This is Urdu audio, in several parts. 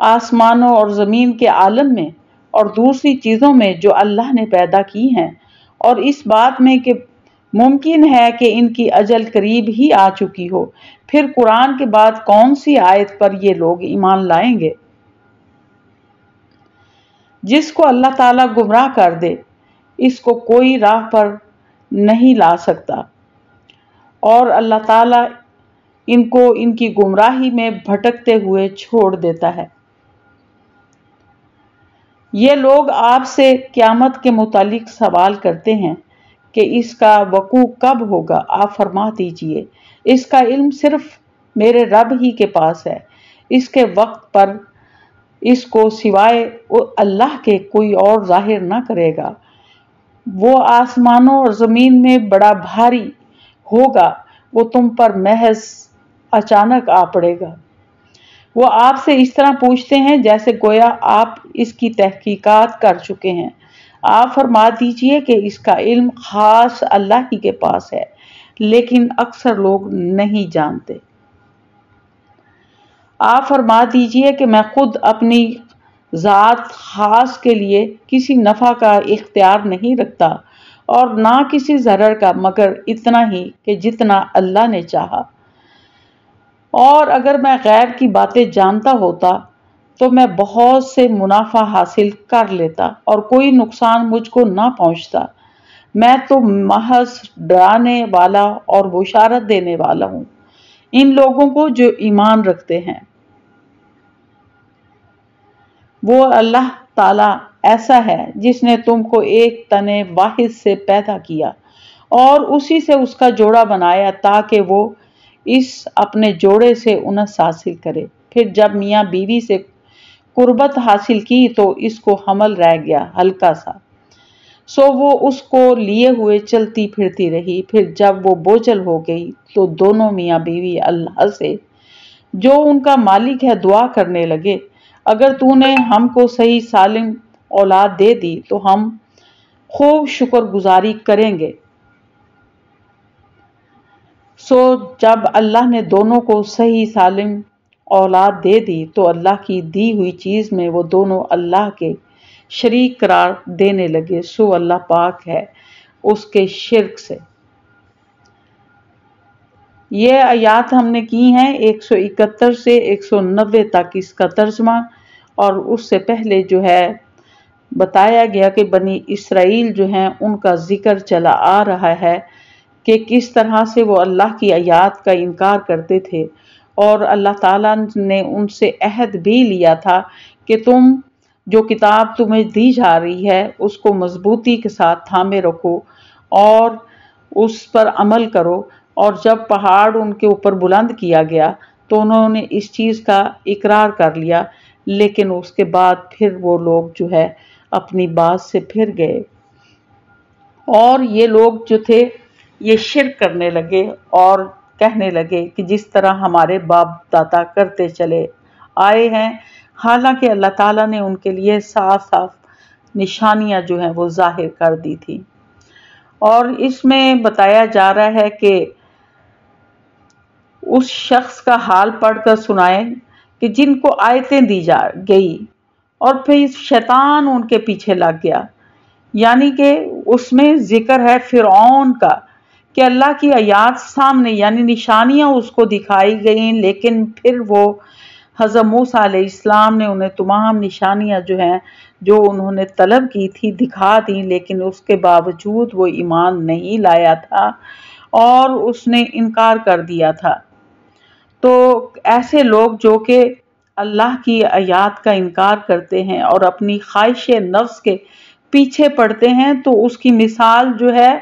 آسمانوں اور زمین کے عالم میں اور دوسری چیزوں میں جو اللہ نے پیدا کی ہیں، اور اس بات میں کہ ممکن ہے کہ ان کی اجل قریب ہی آ چکی ہو، پھر قرآن کے بعد کون سی آیت پر یہ لوگ ایمان لائیں گے؟ جس کو اللہ تعالیٰ گمراہ کر دے اس کو کوئی راہ پر نہیں لا سکتا، اور اللہ تعالیٰ ان کو ان کی گمراہی میں بھٹکتے ہوئے چھوڑ دیتا ہے۔ یہ لوگ آپ سے قیامت کے متعلق سوال کرتے ہیں کہ اس کا وقوع کب ہوگا؟ آپ فرما دیجئے اس کا علم صرف میرے رب ہی کے پاس ہے، اس کے وقت پر اس کو سوائے اللہ کے کوئی اور ظاہر نہ کرے گا۔ وہ آسمانوں اور زمین میں بڑا بھاری ہوگا، وہ تم پر محض اچانک آ پڑے گا۔ وہ آپ سے اس طرح پوچھتے ہیں جیسے گویا آپ اس کی تحقیقات کر چکے ہیں۔ آپ فرما دیجئے کہ اس کا علم خاص اللہ ہی کے پاس ہے، لیکن اکثر لوگ نہیں جانتے۔ آپ فرما دیجئے کہ میں خود اپنی ذات خاص کے لیے کسی نفع کا اختیار نہیں رکھتا اور نہ کسی ضرر کا، مگر اتنا ہی کہ جتنا اللہ نے چاہا۔ اور اگر میں غیب کی باتیں جانتا ہوتا تو میں بہت سے منافع حاصل کر لیتا اور کوئی نقصان مجھ کو نہ پہنچتا۔ میں تو محض ڈرانے والا اور بشارت دینے والا ہوں ان لوگوں کو جو ایمان رکھتے ہیں۔ وہ اللہ تعالیٰ ایسا ہے جس نے تم کو ایک تن واحد سے پیدا کیا اور اسی سے اس کا جوڑا بنایا تاکہ وہ اس اپنے جوڑے سے انس حاصل کرے۔ پھر جب میاں بیوی سے قربت حاصل کی تو اس کو حمل رہ گیا ہلکا سا، سو وہ اس کو لیے ہوئے چلتی پھرتی رہی۔ پھر جب وہ بوجھل ہو گئی تو دونوں میاں بیوی اللہ سے جو ان کا مالک ہے دعا کرنے لگے، اگر تو نے ہم کو صحیح سالم اولاد دے دی تو ہم خوب شکر گزاری کریں گے۔ سو جب اللہ نے دونوں کو صحیح سالم اولاد دے دی تو اللہ کی دی ہوئی چیز میں وہ دونوں اللہ کے شریک قرار دینے لگے، سو اللہ پاک ہے اس کے شرک سے۔ یہ آیات ہم نے کی ہیں 171 سے 190 تک اس کا ترجمہ، اور اس سے پہلے جو ہے بتایا گیا کہ بنی اسرائیل جو ہیں ان کا ذکر چلا آ رہا ہے کہ کس طرح سے وہ اللہ کی آیات کا انکار کرتے تھے، اور اللہ تعالیٰ نے ان سے عہد بھی لیا تھا کہ تم جو کتاب تمہیں دی جا رہی ہے اس کو مضبوطی کے ساتھ تھامے رکھو اور اس پر عمل کرو۔ اور جب پہاڑ ان کے اوپر بلند کیا گیا تو انہوں نے اس چیز کا اقرار کر لیا، لیکن اس کے بعد پھر وہ لوگ جو ہے اپنی بات سے پھر گئے، اور یہ لوگ جو تھے یہ شرک کرنے لگے اور کہنے لگے کہ جس طرح ہمارے باپ دادا کرتے چلے آئے ہیں، حالانکہ اللہ تعالیٰ نے ان کے لیے صاف صاف نشانیاں جو ہیں وہ ظاہر کر دی تھی۔ اور اس میں بتایا جا رہا ہے کہ اس شخص کا حال پڑھ کر سنائیں کہ جن کو آیتیں دی جا گئی اور پھر شیطان ان کے پیچھے لگ گیا، یعنی کہ اس میں ذکر ہے فرعون کا کہ اللہ کی آیات سامنے یعنی نشانیاں اس کو دکھائی گئیں، لیکن پھر وہ حضرت موسیٰ علیہ السلام نے انہیں تمام نشانیاں جو ہیں جو انہوں نے طلب کی تھی دکھا دیں، لیکن اس کے باوجود وہ ایمان نہیں لایا تھا اور اس نے انکار کر دیا تھا۔ تو ایسے لوگ جو کہ اللہ کی آیات کا انکار کرتے ہیں اور اپنی خواہش نفس کے پیچھے پڑتے ہیں، تو اس کی مثال جو ہے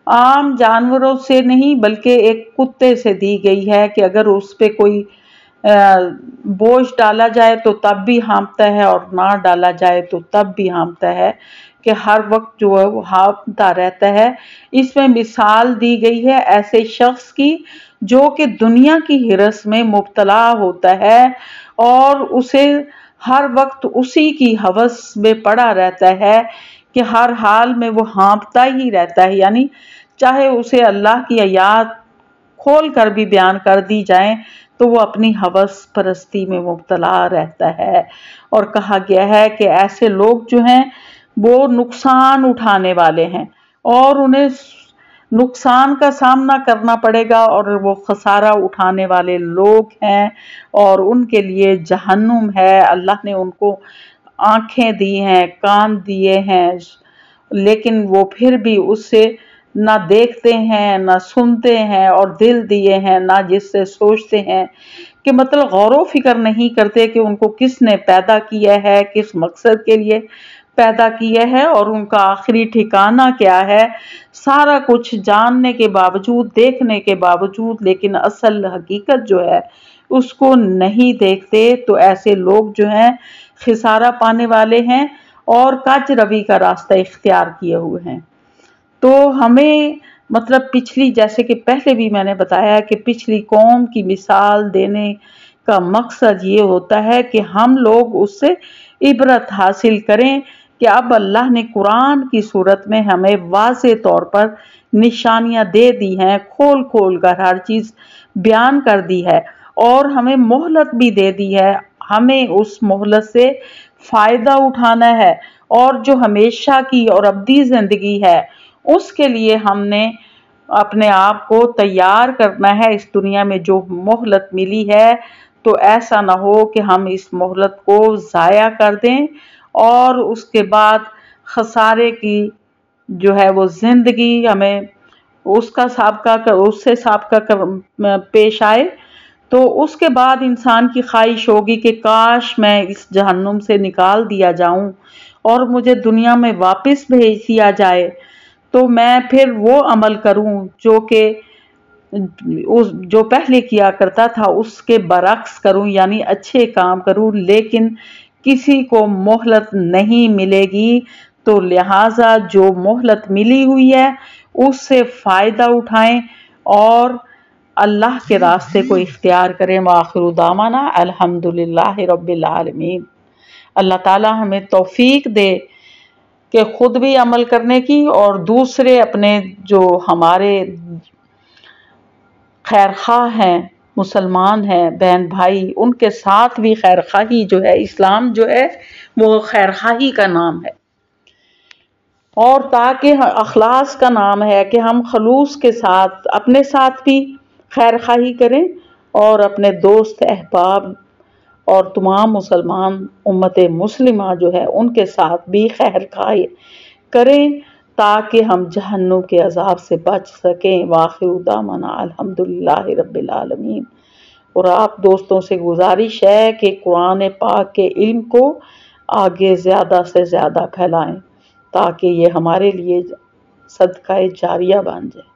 عام جانوروں سے نہیں بلکہ ایک کتے سے دی گئی ہے کہ اگر اس پہ کوئی بوجھ ڈالا جائے تو تب بھی ہانپتا ہے اور نہ ڈالا جائے تو تب بھی ہانپتا ہے، کہ ہر وقت جو ہے وہ ہانپتا رہتا ہے۔ اس میں مثال دی گئی ہے ایسے شخص کی جو کہ دنیا کی ہرس میں مبتلا ہوتا ہے اور اسے ہر وقت اسی کی ہوس میں پڑا رہتا ہے کہ ہر حال میں وہ ہانپتا ہی رہتا ہے، یعنی چاہے اسے اللہ کی آیات کھول کر بھی بیان کر دی جائیں تو وہ اپنی ہوس پرستی میں مبتلا رہتا ہے۔ اور کہا گیا ہے کہ ایسے لوگ جو ہیں وہ نقصان اٹھانے والے ہیں اور انہیں نقصان کا سامنا کرنا پڑے گا، اور وہ خسارہ اٹھانے والے لوگ ہیں اور ان کے لیے جہنم ہے۔ اللہ نے ان کو آنکھیں دی ہیں، کان دیے ہیں، لیکن وہ پھر بھی اس سے نہ دیکھتے ہیں نہ سنتے ہیں، اور دل دیے ہیں نہ جس سے سوچتے ہیں، کہ مطلب غور و فکر نہیں کرتے کہ ان کو کس نے پیدا کیا ہے، کس مقصد کے لیے پیدا کیا ہے، اور ان کا آخری ٹھکانہ کیا ہے۔ سارا کچھ جاننے کے باوجود، دیکھنے کے باوجود، لیکن اصل حقیقت جو ہے اس کو نہیں دیکھتے، تو ایسے لوگ جو ہیں خسارہ پانے والے ہیں اور کج روی کا راستہ اختیار کیے ہوئے ہیں۔ تو ہمیں مطلب پچھلی، جیسے کہ پہلے بھی میں نے بتایا کہ پچھلی قوم کی مثال دینے کا مقصد یہ ہوتا ہے کہ ہم لوگ اس سے عبرت حاصل کریں کہ اب اللہ نے قرآن کی صورت میں ہمیں واضح طور پر نشانیاں دے دی ہیں، کھول کھول کر ہر چیز بیان کر دی ہے، اور ہمیں مہلت بھی دے دی ہے۔ ہمیں اس مہلت سے فائدہ اٹھانا ہے، اور جو ہمیشہ کی اور ابدی زندگی ہے اس کے لیے ہم نے اپنے آپ کو تیار کرنا ہے۔ اس دنیا میں جو مہلت ملی ہے تو ایسا نہ ہو کہ ہم اس مہلت کو ضائع کر دیں اور اس کے بعد خسارے کی جو ہے وہ زندگی ہمیں اس سے سابقہ پیش آئے، تو اس کے بعد انسان کی خواہش ہوگی کہ کاش میں اس جہنم سے نکال دیا جاؤں اور مجھے دنیا میں واپس بھیج دیا جائے، تو میں پھر وہ عمل کروں جو پہلے کیا کرتا تھا اس کے برعکس کروں، یعنی اچھے کام کروں۔ لیکن کسی کو مہلت نہیں ملے گی، تو لہٰذا جو مہلت ملی ہوئی ہے اس سے فائدہ اٹھائیں اور اللہ کے راستے کو اختیار کریں۔ وآخر دعوانا الحمدللہ رب العالمین۔ اللہ تعالی ہمیں توفیق دے کہ خود بھی عمل کرنے کی، اور دوسرے اپنے جو ہمارے خیر خواہ ہیں، مسلمان ہیں، بہن بھائی، ان کے ساتھ بھی خیر خواہی جو ہے، اسلام جو ہے وہ خیر خواہی کا نام ہے، اور تاکہ اخلاص کا نام ہے کہ ہم خلوص کے ساتھ اپنے ساتھ بھی خیر خواہی کریں اور اپنے دوست احباب اور تمام مسلمان امت مسلمہ جو ہے ان کے ساتھ بھی خیر خواہی کریں تاکہ ہم جہنم کے عذاب سے بچ سکیں۔ وآخر دعوانا الحمدللہ رب العالمین۔ اور آپ دوستوں سے گزارش ہے کہ قرآن پاک کے علم کو آگے زیادہ سے زیادہ پھیلائیں تاکہ یہ ہمارے لیے صدقہ جاریہ بن جائے۔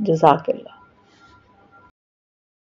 جزاک اللہ۔